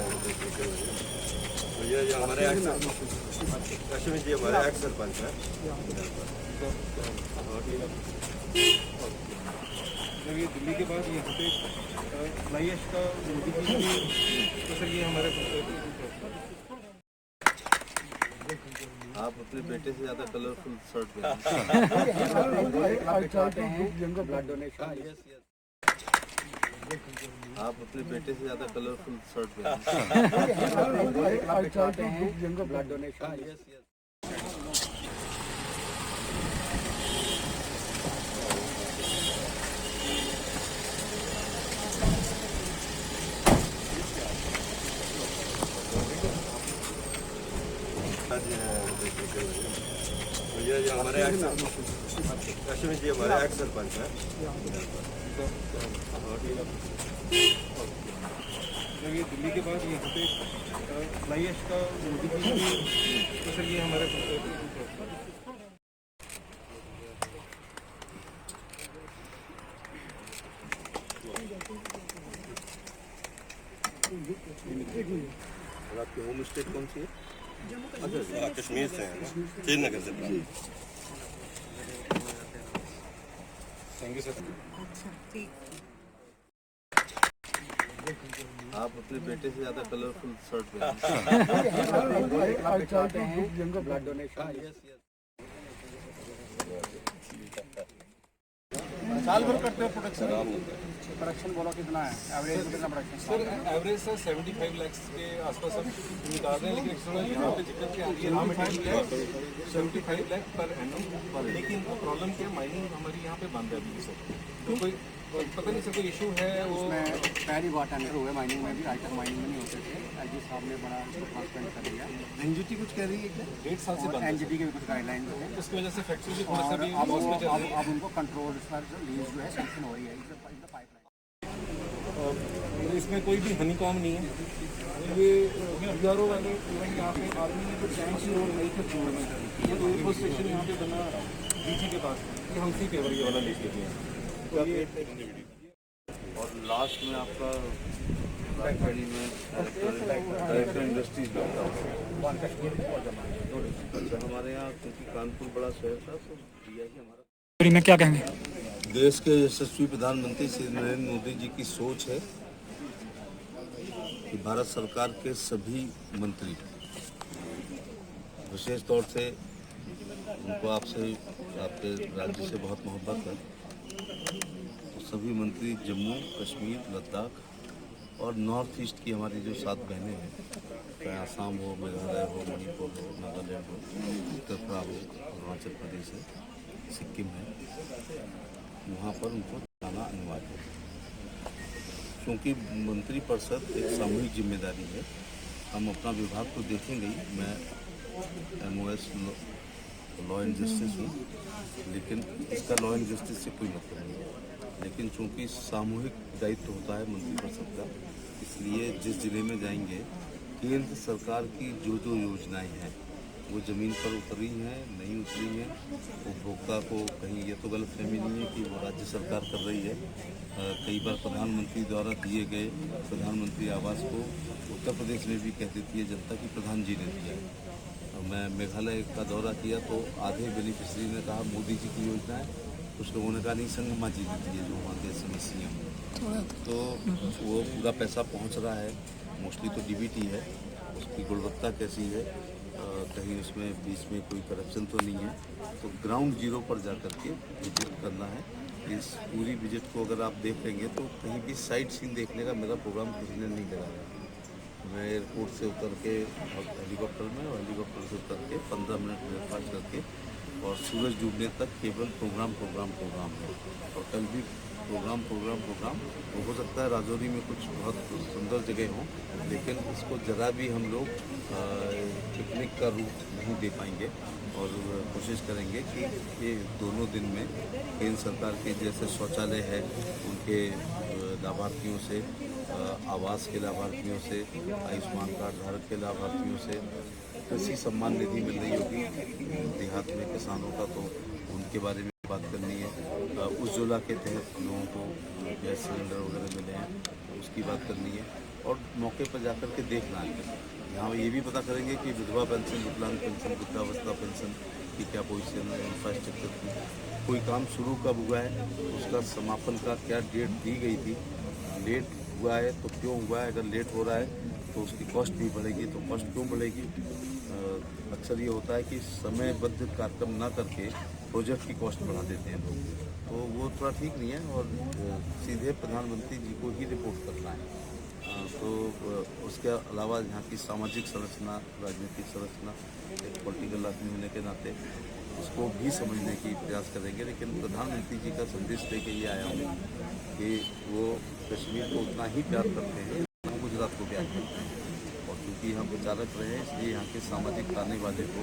तो ये हमारे कश्मीर जी हमारे एक्स सरपंच है। जब ये दिल्ली के बाद यहाँ पे फ्लाई ऐश का तो सर ये हमारे आप अपने बेटे से ज्यादा कलरफुल शर्ट पहने। Blood donation. आप अपने बेटे से ज्यादा कलरफुल शर्ट पहने। Blood donation. तो ये हमारे कश्मीर जी हमारे एक्स सरपंच है। जब ये दिल्ली के बाद यहाँ पे फ्लाई ऐश का तो सर ये हमारे और आपकी होम स्टेट कौन सी है? अच्छा, कश्मीर से है ना, श्रीनगर से। Thank you sir. आप अपने बेटे से ज्यादा कलरफुल शर्ट पहने। Blood donation. साल भर करते हो प्रोडक्शन? प्रोडक्शन बोलो कितना है एवरेज? कितना production sir average sir 75 lakh के आसपास हम निकाल रहे हैं, लेकिन थोड़ा यहाँ पे दिक्कत क्या आ रही है, raw material 75 lakh per annum, लेकिन प्रॉब्लम क्या, माइनिंग हमारी यहाँ पे बंद है अभी सर। तो कोई पता नहीं सर कोई इशू है वो। उसमें पहली बार टेंडर हुए माइनिंग में भी, आज तक माइनिंग में नहीं होते थे। एलजी साहब ने बड़ा इसको ट्रांसपेरेंट कर दिया। एनजीटी कुछ कह रही है क्या? 1.5 साल से बंद है। एनजीटी के भी कुछ गाइडलाइंस हैं, उसकी वजह से फैक्ट्री भी थोड़ा सा भी अब लॉस में चल रही है। अब उनको कंट्रोल पर जो लीज जो है सैंक्शन हो रही है पाइपलाइन। इसमें कोई भी हनीकॉम नहीं है। ये BRO वाले इवन यहाँ पे आर्मी ने तो टैंक ही और नई तक जोड़ में ये एयरफोर्स स्टेशन यहाँ पे बना बीजी के पास, ये हमसे पेवर ये वाला लेके गए हैं। तो ये और लास्ट में आपका राजधानी में डायरेक्टर इंडस्ट्रीज लगता है। अच्छा, हमारे यहाँ क्योंकि कानपुर बड़ा शहर था तो दिया ही हमारा। में क्या कहेंगे? देश के यशस्वी प्रधानमंत्री श्री नरेंद्र मोदी जी की सोच है कि भारत सरकार के सभी मंत्री, विशेष तौर से उनको आपसे, आपके राज्य से बहुत मोहब्बत है, तो सभी मंत्री जम्मू कश्मीर, लद्दाख और नॉर्थ ईस्ट की हमारी जो 7 बहनें हैं, चाहे आसाम हो, मेघालय हो, मणिपुर हो, नागालैंड हो, त्रिपुरा हो, अरुणाचल प्रदेश है, सिक्किम है, वहाँ पर उनको जाना अनिवार्य है। क्योंकि मंत्रिपरिषद एक सामूहिक जिम्मेदारी है। हम अपना विभाग तो देखेंगे ही, मैं MOS लॉ एंड जस्टिस हूँ, लेकिन इसका लॉ एंड जस्टिस से कोई मतलब नहीं है। लेकिन चूँकि सामूहिक दायित्व होता है मंत्रिपरिषद का, इसलिए जिस जिले में जाएंगे, केंद्र सरकार की जो जो योजनाएं हैं वो ज़मीन पर उतरी हैं, नहीं उतरी हैं, उपभोक्ता को कहीं ये तो गलतफहमी नहीं है कि वो राज्य सरकार कर रही है। कई बार प्रधानमंत्री द्वारा दिए गए प्रधानमंत्री आवास को उत्तर प्रदेश में भी कह देती है जनता कि प्रधान जी ने दिया है। मैं मेघालय का दौरा किया तो आधे बेनिफिशरी ने कहा मोदी जी की योजना है, कुछ लोगों ने कहा नहीं संगमा जी ने दी है, जो वहाँ के CM। तो वो पूरा पैसा पहुँच रहा है, मोस्टली तो DBT है, उसकी गुणवत्ता कैसी है, कहीं उसमें बीच में कोई करप्शन तो नहीं है। तो ग्राउंड जीरो पर जा कर के विजिट करना है। इस पूरी विजिट को अगर आप देखेंगे तो कहीं भी साइट सीन देखने का मेरा प्रोग्राम किसी ने नहीं लगाया। मैं एयरपोर्ट से उतर के हेलीकॉप्टर में, और हेलीकॉप्टर से उतर के 15 मिनट ब्रेकफास्ट करके और सूरज डूबने तक केवल प्रोग्राम है। और कल भी प्रोग्राम। तो हो सकता है राजौरी में कुछ बहुत सुंदर जगह हों, लेकिन इसको ज़रा भी हम लोग पिकनिक का रूप नहीं दे पाएंगे और कोशिश करेंगे कि ये दोनों दिन में केंद्र सरकार के जैसे शौचालय है उनके लाभार्थियों से, आवास के लाभार्थियों से, आयुष्मान कार्ड धारक के लाभार्थियों से, कृषि सम्मान निधि मिल रही होगी देहात में किसानों का, तो उनके बारे में बात करनी है। उज्ज्वला के तहत लोगों को गैस सिलेंडर वगैरह मिले हैं, उसकी बात करनी है। और मौके पर जाकर के देखना है। यहाँ ये भी पता करेंगे कि विधवा पेंशन, विकलांग पेंशन, वृद्धावस्था पेंशन की क्या पोजीशन है, इंफ्रास्ट्रक्चर की, कोई काम शुरू कब हुआ है, उसका समापन का क्या डेट दी गई थी, लेट हुआ है तो क्यों हुआ है, अगर लेट हो रहा है तो उसकी कॉस्ट भी बढ़ेगी, तो कॉस्ट क्यों बढ़ेगी। अक्सर ये होता है कि समयबद्ध कार्यक्रम ना करके प्रोजेक्ट की कॉस्ट बढ़ा देते हैं लोग, तो वो थोड़ा ठीक नहीं है। और सीधे प्रधानमंत्री जी को ही रिपोर्ट करना है। तो उसके अलावा यहाँ की सामाजिक संरचना, राजनीतिक संरचना, एक पॉलिटिकल आदमी होने के नाते उसको भी समझने की प्रयास करेंगे। लेकिन प्रधानमंत्री जी का संदेश लेके ये आया हूँ कि वो कश्मीर को उतना ही प्यार करते हैं जितना गुजरात को प्यार करते हैं। और क्योंकि यहाँ प्रचारक रहे हैं, इसलिए यहाँ के सामाजिक ताने बाने को,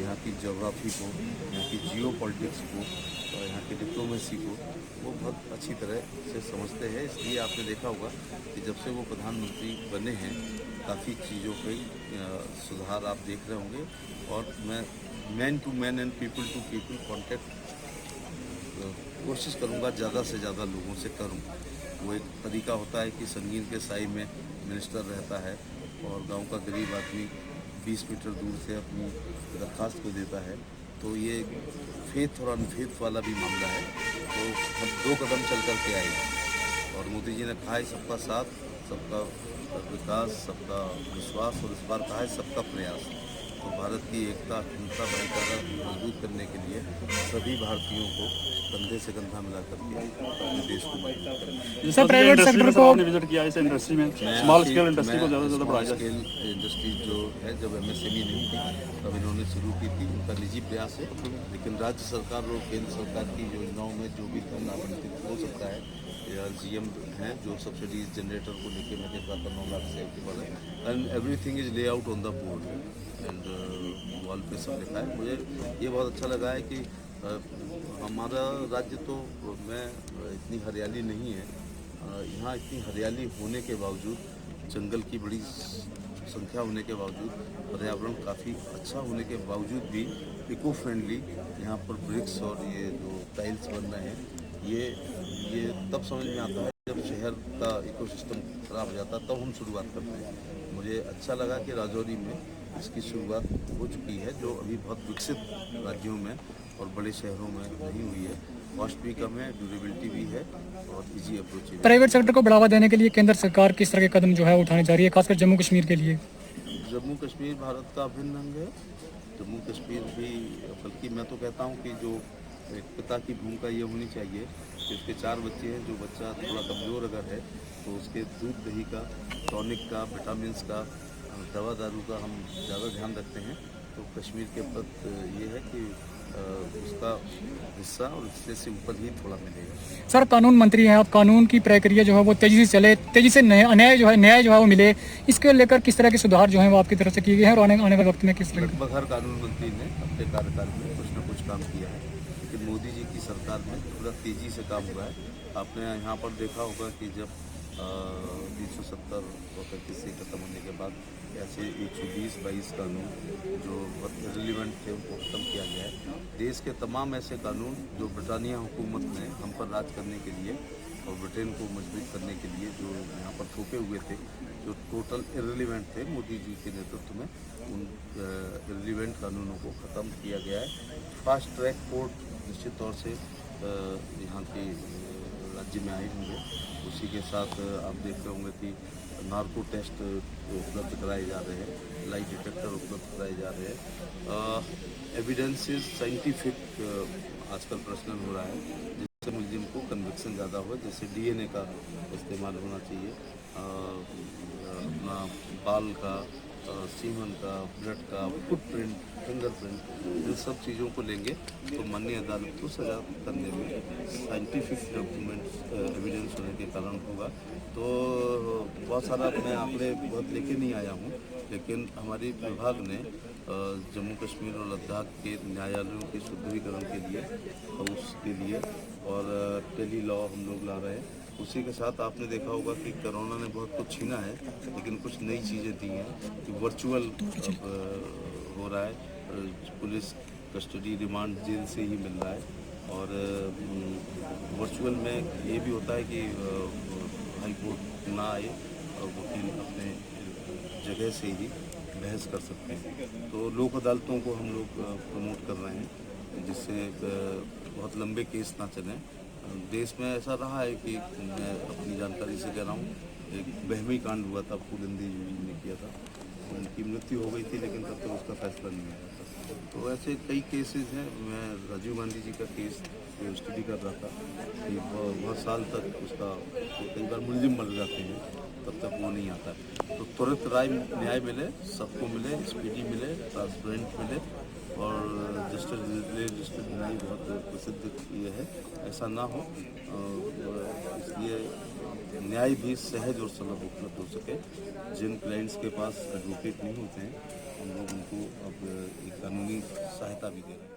यहाँ की ज्योग्राफी को, यहाँ की जियो पॉलिटिक्स को और यहाँ की डिप्लोमेसी को वो बहुत अच्छी तरह से समझते हैं। इसलिए आपने देखा होगा कि जब से वो प्रधानमंत्री बने हैं काफ़ी चीज़ों पे सुधार आप देख रहे होंगे। और मैं man to man and people to people contact कोशिश करूँगा ज़्यादा से ज़्यादा लोगों से करूँ। वो एक तरीका होता है कि संगीन के साई में मिनिस्टर रहता है और गांव का गरीब आदमी 20 मीटर दूर से अपनी दरख्वास्त को देता है, तो ये फेथ और अनफेथ वाला भी मामला है। तो हम 2 कदम चल कर के आएंगे और मोदी जी ने कहा है सबका साथ, सबका विकास, सबका विश्वास, और इस बार कहा है सबका प्रयास। तो भारत की एकता, अखंडता, भाईचारा मजबूत करने के लिए सभी भारतीयों को कंधे से कंधा मिला करके अपने देश को मजबूत करना है। सर प्राइवेट सेक्टर को आपने विजिट किया इस इंडस्ट्री में, स्मॉल स्केल इंडस्ट्री को ज़्यादा से ज़्यादा बढ़ाया जाए। स्केल इंडस्ट्री जो है, जब MSME नहीं थी तब इन्होंने शुरू की थी, उनका निजी प्रयास है। लेकिन राज्य सरकार और केंद्र सरकार की योजनाओं में जो भी धन आवंटित हो सकता है, या GM हैं जो सब्सिडीज जनरेटर को लेके मैं देख रहा था 9 लाख से ऊपर है, एंड एवरीथिंग इज ले out on the board and wall पे सब लिखा है। मुझे ये बहुत अच्छा लगा है कि हमारा राज्य तो में इतनी हरियाली नहीं है, यहाँ इतनी हरियाली होने के बावजूद, जंगल की बड़ी संख्या होने के बावजूद, पर्यावरण काफ़ी अच्छा होने के बावजूद भी इको फ्रेंडली यहाँ पर ब्रिक्स और ये जो टाइल्स बन रहे हैं, ये तब समझ में आता है जब शहर का इकोसिस्टम खराब हो जाता है, तब हम शुरुआत करते हैं। मुझे अच्छा लगा कि राजौरी में इसकी शुरुआत हो चुकी है, जो अभी बहुत विकसित राज्यों में और बड़े शहरों में नहीं हुई है। कॉस्ट भी कम है, ड्यूरेबिलिटी भी है और इजी अप्रोच है। प्राइवेट सेक्टर को बढ़ावा देने के लिए केंद्र सरकार किस तरह के कदम जो है उठाने जा रही है, खासकर जम्मू कश्मीर के लिए? जम्मू कश्मीर भारत का अभिन्न अंग है। जम्मू कश्मीर भी, बल्कि मैं तो कहता हूँ कि जो एक पिता की भूमिका ये होनी चाहिए कि उसके 4 बच्चे हैं, जो बच्चा थोड़ा कमज़ोर अगर है तो उसके दूध दही का, टॉनिक का, विटामिन्स का, दवा दारू का हम ज़्यादा ध्यान रखते हैं। तो कश्मीर के प्रति ये है कि उसका हिस्सा और इससे से ऊपर ही थोड़ा मिलेगा। सर कानून मंत्री हैं आप, कानून की प्रक्रिया जो है वो तेजी से चले, तेजी से न्याय जो है वो मिले, इसके लेकर किस तरह के सुधार जो है वो आपकी तरफ से किए गए हैं और आने वाले वक्त में किस तरह के? लगभग हर कानून मंत्री ने अपने कार्यकाल में कुछ न कुछ काम किया है, लेकिन मोदी जी की सरकार में थोड़ा तेज़ी से काम हुआ है। आपने यहाँ पर देखा होगा कि जब 370 और से खत्म होने के बाद ऐसे 120-22 कानून जो बहुत रिलीवेंट थे उनको ख़त्म किया गया है। देश के तमाम ऐसे कानून जो ब्रिटानिया हुकूमत ने हम पर राज करने के लिए और ब्रिटेन को मजबूत करने के लिए जो यहाँ पर थोपे हुए थे, जो टोटल इररिलेवेंट थे, मोदी जी के नेतृत्व में उन इररिलेवेंट कानूनों को ख़त्म किया गया है। फास्ट ट्रैक कोर्ट निश्चित तौर से यहाँ के राज्य में आए होंगे। उसी के साथ आप देख रहे होंगे कि नार्को टेस्ट उपलब्ध कराए जा रहे हैं, लाई डिटेक्टर उपलब्ध कराए जा रहे हैं। एविडेंसेस साइंटिफिक आजकल प्रश्न हो रहा है, जिससे मुलजिम को कन्विक्शन ज़्यादा हो, जैसे DNA का इस्तेमाल होना चाहिए, अपना बाल का, सीमन का, ब्लड का, फुटप्रिंट, फिंगरप्रिंट, इन सब चीज़ों को लेंगे तो माननीय अदालत को सजा करने में साइंटिफिक डॉक्यूमेंट्स एविडेंस होने के कारण होगा। तो बहुत सारा मैं आंकड़े बहुत लेके नहीं आया हूँ, लेकिन हमारी विभाग ने जम्मू कश्मीर और लद्दाख के न्यायालयों के सुदृढ़ीकरण के लिए और उसके लिए और टेली लॉ हम लोग ला रहे हैं। उसी के साथ आपने देखा होगा कि कोरोना ने बहुत कुछ छीना है, लेकिन कुछ नई चीज़ें दी हैं कि वर्चुअल हो रहा है, पुलिस कस्टडी रिमांड जेल से ही मिल रहा है। और वर्चुअल में ये भी होता है कि हाई कोर्ट ना आए वकील अपने जगह से ही बहस कर सकते हैं। तो लोक अदालतों को हम लोग प्रमोट कर रहे हैं, जिससे बहुत लंबे केस ना चलें। देश में ऐसा रहा है कि मैं अपनी जानकारी से कह रहा हूँ, एक बहमी कांड हुआ था, फूलंदी ने किया था, उनकी मृत्यु हो गई थी, लेकिन तब तक उसका फैसला नहीं आया था। तो ऐसे कई केसेस हैं। मैं राजीव गांधी जी का केस स्टडी कर रहा था कि बहुत साल तक उसका कई बार मुलजिम मर जाते हैं, तब तक वो नहीं आता। तो त्वरित न्याय मिले, सबको मिले, स्पीडी मिले, ट्रांसपेरेंट मिले, और जस्टिस न्याय बहुत प्रसिद्ध ये है, ऐसा ना हो। इसलिए न्याय भी सहज और सुलभ उपलब्ध हो सके। जिन क्लाइंट्स के पास एडवोकेट नहीं होते हैं, हम लोग उनको अब एक कानूनी सहायता भी दे रहे हैं।